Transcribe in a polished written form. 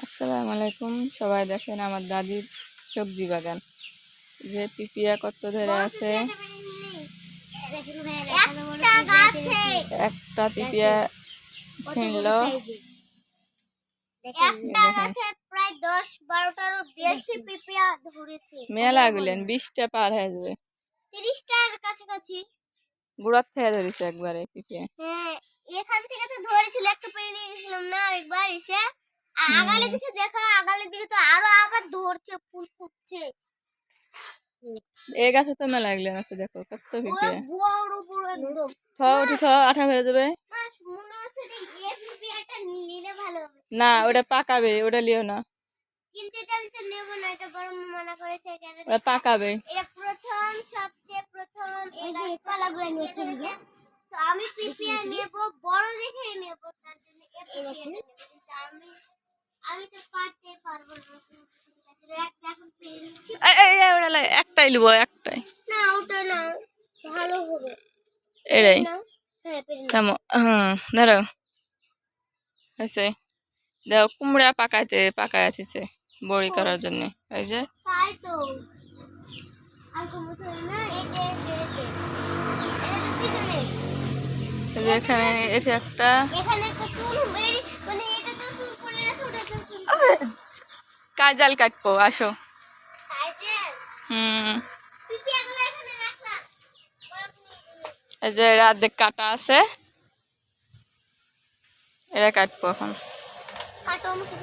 আসসালামু আলাইকুম। সবাই দেখেন আমার দাদির সবজি বাগান, যে পিপিয়া কত ধরে আছে। একটা পিপিয়া ছিনল, মেলা গুলেন 20টা পার হয়ে যাবে, 30টার কাছাকাছি গুড়াত খেয়ে ধরেছে একবারে পিপিয়া। হ্যাঁ, এখান থেকে তো ধরেছিল, একটা পেরে নিয়ে গেছিলাম না আরেকবার এসে। আগালে দিকে দেখো, আগালের দিকে তো আরো আবার ধরছে, ফুল ফুটছে। এই গাছে তো মেলা গুলেন আছে, দেখো কত পিপিয়া। বড় বড় একদম। উঠি আঠা হয়ে যাবে। মনে হচ্ছে যে এই পিপিয়াটা নিলে ভালো হবে। না, ওটা পাকাবে, ওটা লিও না। কিন্তু এটা আমি তো নেব না, এটা বড় মানা করেছে। ওটা পাকাবে। এটা প্রথম, সবচেয়ে প্রথম এই গাছপালাগুলো নিয়ে খেলবে। তো আমি পিপিয়া নেব, বড় দেখে নেব, তার জন্য এই পিপিয়াটা নেব। কিন্তু আমি তো পারতে পারবো না। একটা এখন পেরে নিচ্ছি। ওটা একটাই লিবো, একটাই। না, ওটা না, ভালো হবে এটাই। হ্যাঁ, পেরে নাও। থামো, হ্যাঁ ধরো। হয়েছে, দেখো কুমড়া পাকায় দিছে বড়ি করার জন্য। এই যে তাই তো, আর কোনো তো না। এই যে এটা তো পিছনে। এখানে এটা একটা এখানে একটা চুল বেরি, মানে এটা তো চুল পড়ে গেছে, ওটা তো চুল কাজাল কাটবো, আসো। সাইজের হুম, পিপিয়াগুলো এখানে রাখলাম। এই যে অর্ধেক কাটা আছে, এটা কাটবো এখন। কাটো আমাকে।